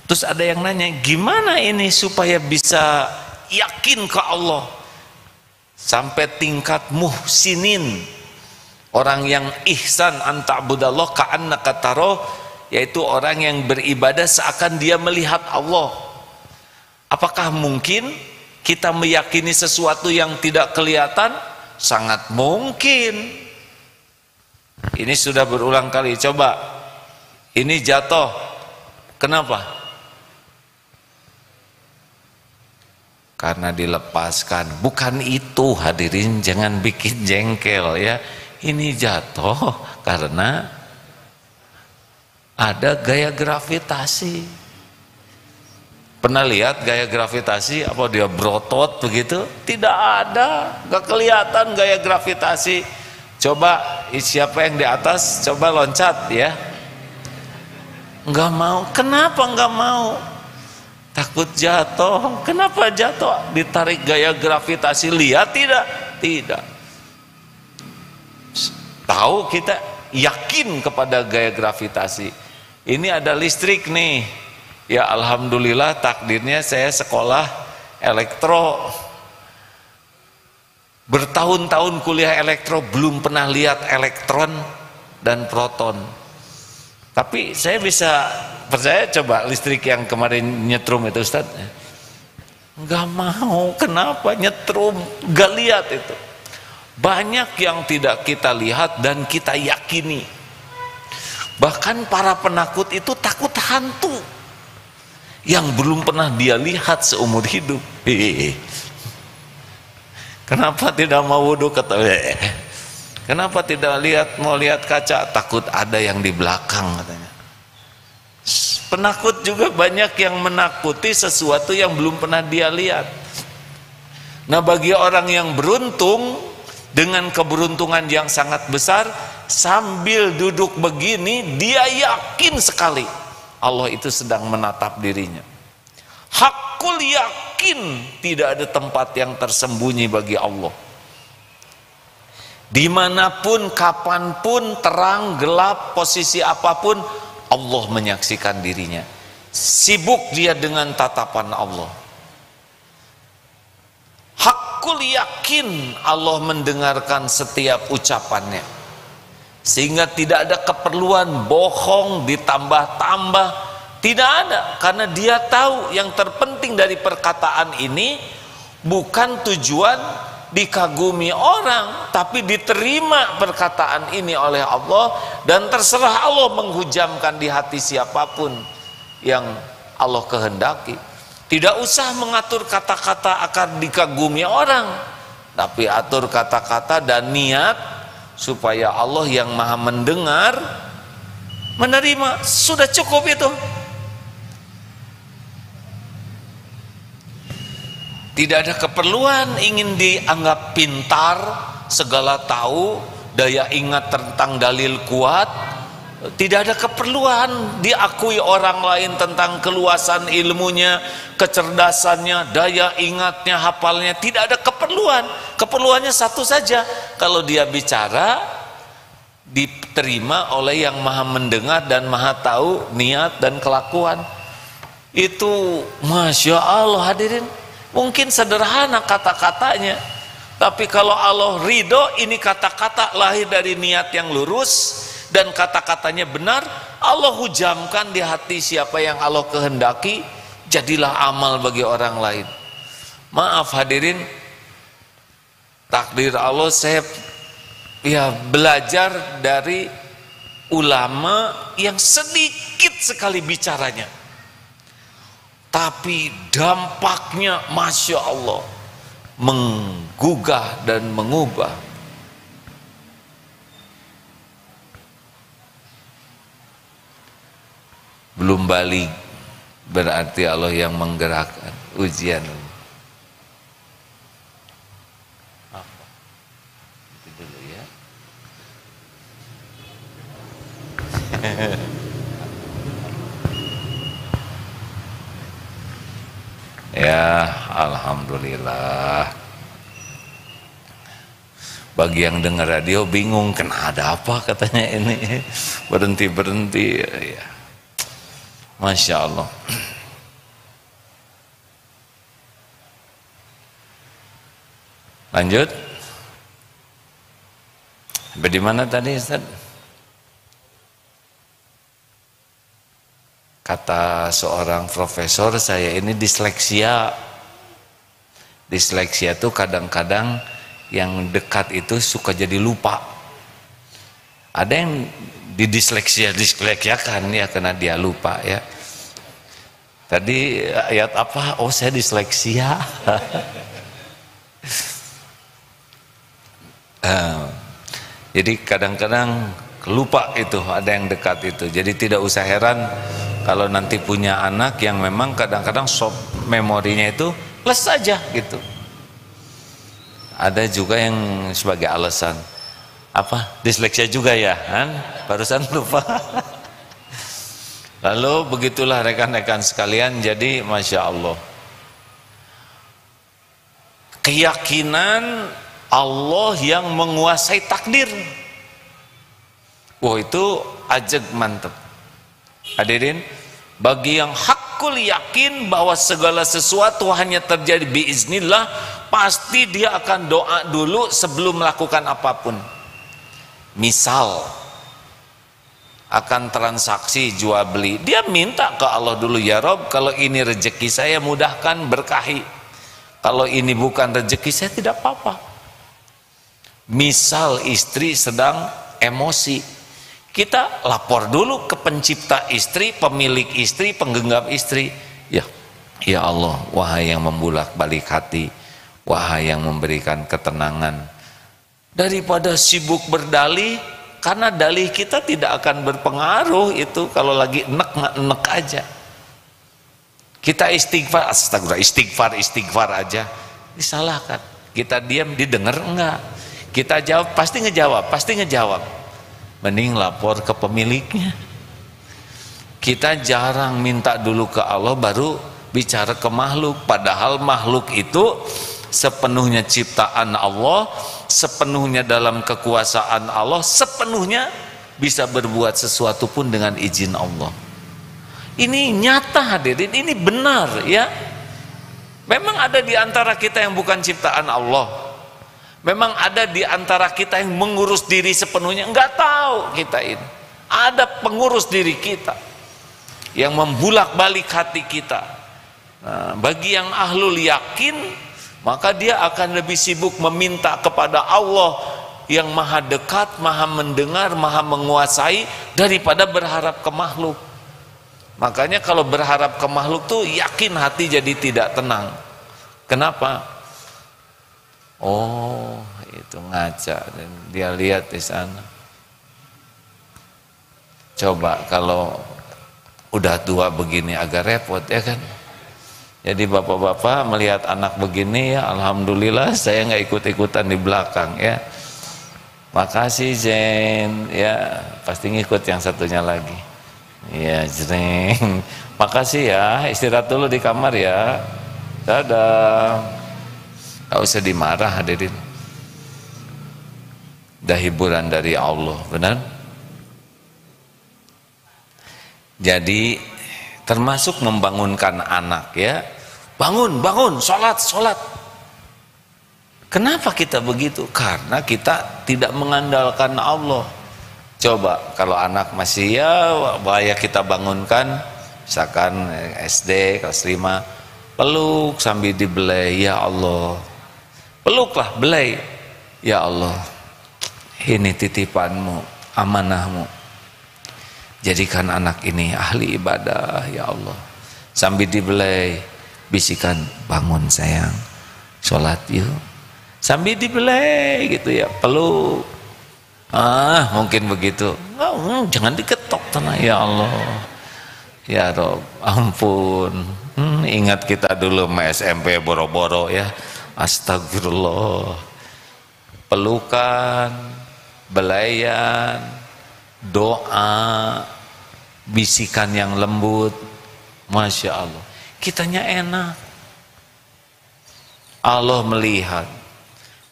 Terus ada yang nanya, gimana ini supaya bisa yakin ke Allah sampai tingkat muhsinin, orang yang ihsan, anta'budallah ka'annaka tarahu, yaitu orang yang beribadah seakan dia melihat Allah. Apakah mungkin kita meyakini sesuatu yang tidak kelihatan? Sangat mungkin. Ini sudah berulang kali. Coba, ini jatuh, kenapa? Karena dilepaskan. Bukan itu, hadirin, jangan bikin jengkel ya. Ini jatuh karena ada gaya gravitasi. Pernah lihat gaya gravitasi? Apa dia berotot begitu? Tidak ada, gak kelihatan gaya gravitasi. Coba siapa yang di atas, coba loncat ya. Enggak mau. Kenapa enggak mau? Takut jatuh. Kenapa jatuh? Ditarik gaya gravitasi. Lihat tidak? Tidak. Tahu kita, yakin kepada gaya gravitasi. Ini ada listrik nih. Ya alhamdulillah, takdirnya saya sekolah elektro. Bertahun-tahun kuliah elektro belum pernah lihat elektron dan proton. Tapi saya bisa percaya, coba listrik yang kemarin nyetrum itu Ustaz. Enggak mau, kenapa nyetrum? Enggak lihat itu. Banyak yang tidak kita lihat dan kita yakini. Bahkan para penakut itu takut hantu yang belum pernah dia lihat seumur hidup. Kenapa tidak mau wudhu? Kenapa tidak mau lihat kaca? Takut ada yang di belakang katanya. Penakut juga banyak yang menakuti sesuatu yang belum pernah dia lihat. Nah, bagi orang yang beruntung dengan keberuntungan yang sangat besar, sambil duduk begini dia yakin sekali Allah itu sedang menatap dirinya. Hakul yakin tidak ada tempat yang tersembunyi bagi Allah. Dimanapun, kapanpun, terang, gelap, posisi apapun, Allah menyaksikan dirinya. Sibuk dia dengan tatapan Allah. Hakul yakin Allah mendengarkan setiap ucapannya, sehingga tidak ada keperluan bohong ditambah-tambah. Tidak ada, karena dia tahu yang terpenting dari perkataan ini bukan tujuan dikagumi orang, tapi diterima perkataan ini oleh Allah, dan terserah Allah menghujamkan di hati siapapun yang Allah kehendaki. Tidak usah mengatur kata-kata akan dikagumi orang, tapi atur kata-kata dan niat supaya Allah yang maha mendengar menerima. Sudah cukup itu. Tidak ada keperluan ingin dianggap pintar, segala tahu, daya ingat tentang dalil kuat. Tidak ada keperluan diakui orang lain tentang keluasan ilmunya, kecerdasannya, daya ingatnya, hafalnya. Tidak ada keperluan. Keperluannya satu saja, kalau dia bicara diterima oleh yang maha mendengar dan maha tahu niat dan kelakuan. Itu Masya Allah hadirin. Mungkin sederhana kata-katanya, tapi kalau Allah ridho, ini kata-kata lahir dari niat yang lurus dan kata-katanya benar, Allah hujamkan di hati siapa yang Allah kehendaki, jadilah amal bagi orang lain. Maaf hadirin, takdir Allah, saya belajar dari ulama yang sedikit sekali bicaranya, tapi dampaknya Masya Allah menggugah dan mengubah. Belum balik berarti Allah yang menggerakkan ujian. Apa? Itu dulu ya. Ya, alhamdulillah. Bagi yang dengar radio bingung, kena ada apa katanya ini, berhenti ya. Masya Allah. Lanjut. Di mana tadi Ustaz? Kata seorang profesor, saya ini disleksia. Disleksia itu kadang-kadang yang dekat itu suka jadi lupa. Ada yang disleksiakan ya karena dia lupa ya. Tadi ayat apa? Oh, saya disleksia. Jadi kadang-kadang lupa itu, ada yang dekat itu. Jadi tidak usah heran kalau nanti punya anak yang memang kadang-kadang memorinya itu les saja gitu. Ada juga yang sebagai alasan apa? Disleksia juga ya, kan? Barusan lupa. Lalu begitulah rekan-rekan sekalian. Jadi Masya Allah, keyakinan Allah yang menguasai takdir. Wah, itu ajeg mantep. Hadirin, bagi yang hakul yakin bahwa segala sesuatu hanya terjadi biiznillah, pasti dia akan doa dulu sebelum melakukan apapun. Misal akan transaksi jual beli, dia minta ke Allah dulu, ya Rob, kalau ini rezeki saya mudahkan, berkahi. Kalau ini bukan rezeki saya tidak apa-apa. Misal istri sedang emosi, kita lapor dulu ke pencipta istri, pemilik istri, penggenggam istri. Ya Allah, wahai yang membulak-balik hati, wahai yang memberikan ketenangan. Daripada sibuk berdalih, karena dalih kita tidak akan berpengaruh itu kalau lagi enek aja. Kita istighfar, astagfirullah, istighfar aja disalahkan. Kita diam, didengar enggak? Kita jawab, pasti ngejawab. Mending lapor ke pemiliknya. Kita jarang minta dulu ke Allah baru bicara ke makhluk. Padahal makhluk itu sepenuhnya ciptaan Allah, sepenuhnya dalam kekuasaan Allah, sepenuhnya bisa berbuat sesuatu pun dengan izin Allah. Ini nyata hadirin, ini benar ya. Memang ada di antara kita yang bukan ciptaan Allah. Memang ada di antara kita yang mengurus diri sepenuhnya. Enggak tahu kita ini. Ada pengurus diri kita yang membulak-balik hati kita. Nah, bagi yang ahlul yakin, maka dia akan lebih sibuk meminta kepada Allah yang maha dekat, maha mendengar, maha menguasai, daripada berharap ke makhluk. Makanya kalau berharap ke makhluk tuh yakin hati jadi tidak tenang. Kenapa? Oh, itu ngaca, dan dia lihat di sana. Coba kalau udah tua begini agak repot ya kan. Jadi bapak-bapak melihat anak begini ya, alhamdulillah saya nggak ikut-ikutan di belakang ya. Makasih Zen ya, pasti ngikut yang satunya lagi. Ya jreng. Makasih ya, istirahat dulu di kamar ya. Dadah. Gak usah dimarah hadirin. Dah hiburan dari Allah, benar? Jadi termasuk membangunkan anak ya. Bangun, sholat. Kenapa kita begitu? Karena kita tidak mengandalkan Allah. Coba kalau anak masih ya bahaya kita bangunkan, misalkan SD kelas 5, peluk sambil dibelai, ya Allah. Peluklah, belai. Ya Allah, ini titipanmu, amanahmu. Jadikan anak ini ahli ibadah, ya Allah. Sambil dibelai, bisikan, bangun sayang, sholat yuk. Sambil dibelai gitu ya, peluk. Mungkin begitu. Jangan diketok tanah, ya Allah. Ya Rob, ampun. Ingat kita dulu SMP boro-boro ya. Astagfirullah. Pelukan, belayan, doa, bisikan yang lembut. Masya Allah, kitanya enak. Allah melihat.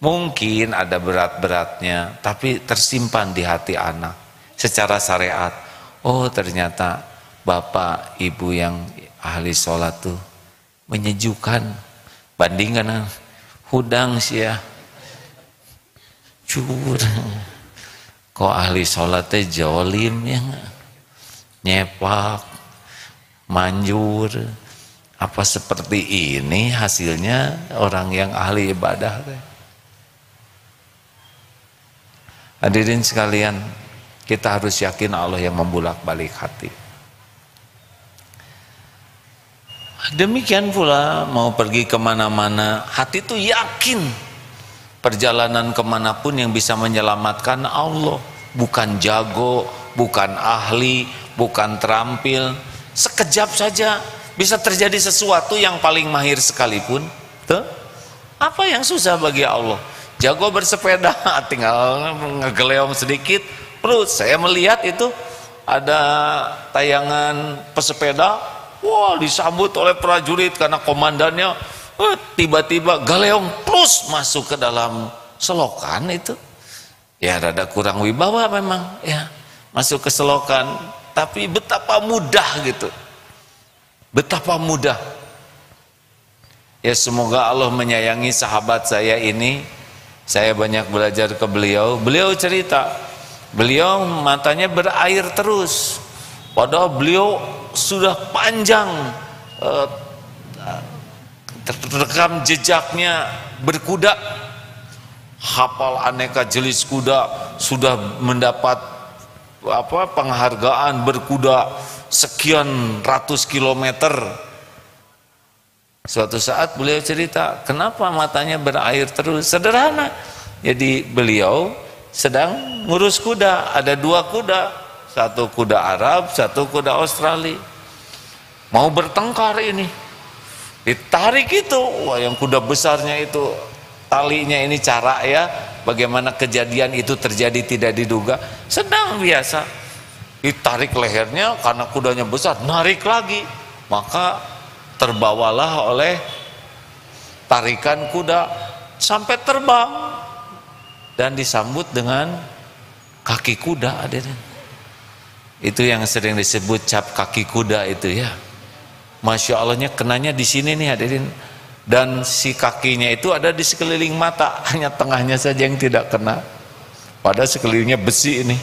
Mungkin ada berat-beratnya, tapi tersimpan di hati anak secara syariat. Oh ternyata bapak ibu yang ahli sholat tuh menyejukkan, bandingkan hudang sih ya curang, kok ahli sholatnya jolim ya, nyepak, manjur, apa seperti ini hasilnya orang yang ahli ibadah. Hadirin sekalian, kita harus yakin Allah yang membulak-balik hati. Demikian pula mau pergi kemana-mana, hati itu yakin perjalanan kemanapun yang bisa menyelamatkan Allah. Bukan jago, bukan ahli, bukan terampil, sekejap saja bisa terjadi sesuatu yang paling mahir sekalipun. Tuh, apa yang susah bagi Allah? Jago bersepeda, tinggal ngegeleong sedikit. Terus saya melihat itu ada tayangan pesepeda, wah disambut oleh prajurit karena komandannya tiba-tiba galeong plus masuk ke dalam selokan itu. Ya rada kurang wibawa memang ya, masuk ke selokan, tapi betapa mudah gitu. Betapa mudah. Ya semoga Allah menyayangi sahabat saya ini. Saya banyak belajar ke beliau. Beliau cerita, beliau matanya berair terus. Padahal beliau sudah panjang terekam jejaknya berkuda, hafal aneka jenis kuda, sudah mendapat penghargaan berkuda sekian ratus kilometer. Suatu saat beliau cerita, kenapa matanya berair terus? Sederhana, jadi beliau sedang ngurus kuda, ada dua kuda, satu kuda Arab, satu kuda Australia, mau bertengkar ini, ditarik itu, wah yang kuda besarnya itu talinya ini cara ya, bagaimana kejadian itu terjadi tidak diduga, sedang biasa, ditarik lehernya karena kudanya besar, narik lagi, maka terbawalah oleh tarikan kuda sampai terbang dan disambut dengan kaki kuda. Itu yang sering disebut cap kaki kuda itu ya. Masya Allahnya kenanya di sini nih hadirin, dan si kakinya itu ada di sekeliling mata, hanya tengahnya saja yang tidak kena, pada sekelilingnya besi ini.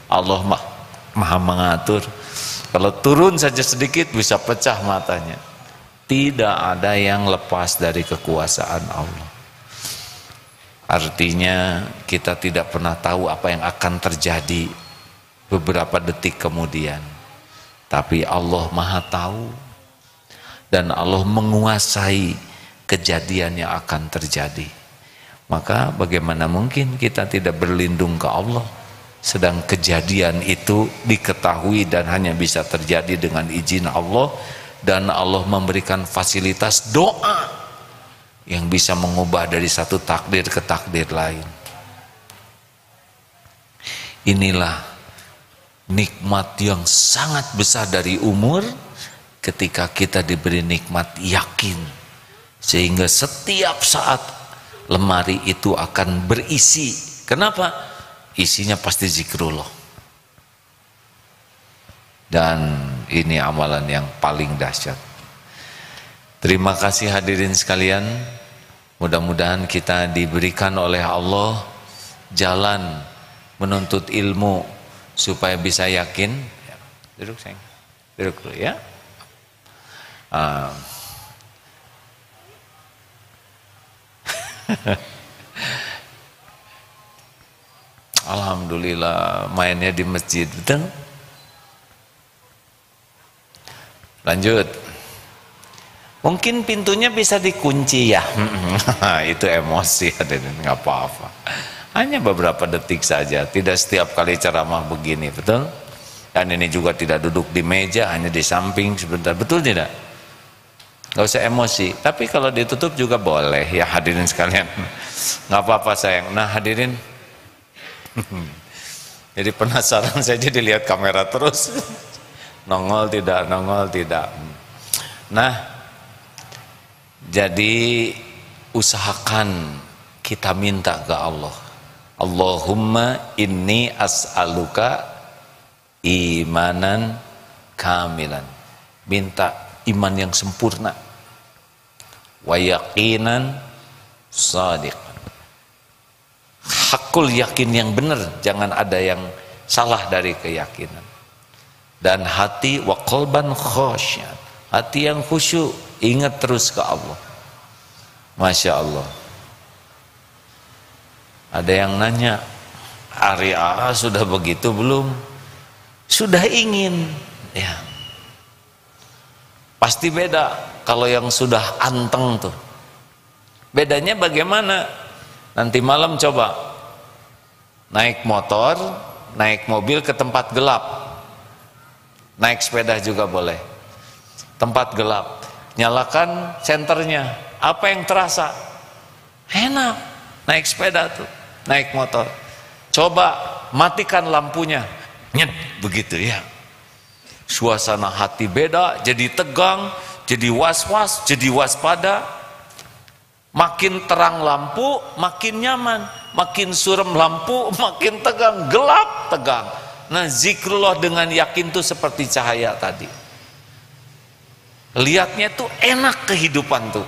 Allah maha mengatur, kalau turun saja sedikit bisa pecah matanya. Tidak ada yang lepas dari kekuasaan Allah. Artinya kita tidak pernah tahu apa yang akan terjadi beberapa detik kemudian, tapi Allah maha tahu dan Allah menguasai kejadian yang akan terjadi. Maka bagaimana mungkin kita tidak berlindung ke Allah, sedang kejadian itu diketahui dan hanya bisa terjadi dengan izin Allah, dan Allah memberikan fasilitas doa yang bisa mengubah dari satu takdir ke takdir lain. Inilah nikmat yang sangat besar dari umur, ketika kita diberi nikmat yakin, sehingga setiap saat lemari itu akan berisi. Kenapa? Isinya pasti zikrullah. Dan ini amalan yang paling dahsyat. Terima kasih hadirin sekalian. Mudah-mudahan kita diberikan oleh Allah jalan menuntut ilmu supaya bisa yakin. Duduk sayang, duduk dulu ya. Alhamdulillah mainnya di masjid, betul? Lanjut. Mungkin pintunya bisa dikunci ya. Itu emosi, nggak apa-apa. Hanya beberapa detik saja, tidak setiap kali ceramah begini, betul? Dan ini juga tidak duduk di meja, hanya di samping sebentar, betul tidak? Nggak usah emosi. Tapi kalau ditutup juga boleh ya hadirin sekalian. Nggak apa-apa sayang. Nah hadirin, jadi penasaran saya, jadi lihat kamera terus. Nongol tidak, nongol tidak. Nah, jadi usahakan kita minta ke Allah, Allahumma inni as'aluka imanan kamilan, minta iman yang sempurna, wa yaqinan shadiqan, hakul yakin yang benar, jangan ada yang salah dari keyakinan, dan hati wa qalban khasyan, hati yang khusyuk, ingat terus ke Allah. Masya Allah. Ada yang nanya, Arya sudah begitu belum? Sudah ingin, ya. Pasti beda kalau yang sudah anteng tuh. Bedanya bagaimana? Nanti malam coba naik motor, naik mobil ke tempat gelap, naik sepeda juga boleh, tempat gelap, nyalakan senternya, apa yang terasa? Enak, naik sepeda tuh, naik motor. Coba matikan lampunya, nyet, begitu ya. Suasana hati beda, jadi tegang, jadi was-was, jadi waspada. Makin terang lampu, makin nyaman. Makin suram lampu, makin tegang, gelap, tegang. Nah, zikrullah dengan yakin tuh seperti cahaya tadi. Lihatnya tuh enak kehidupan tuh.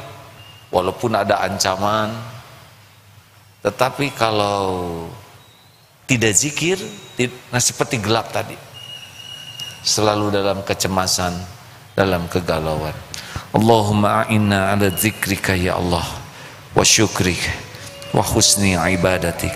Walaupun ada ancaman, tetapi kalau tidak zikir, nah seperti gelap tadi, selalu dalam kecemasan, dalam kegalauan. Allahumma a'inna ala zikrika ya Allah, wa syukrika, wa husni ibadatik.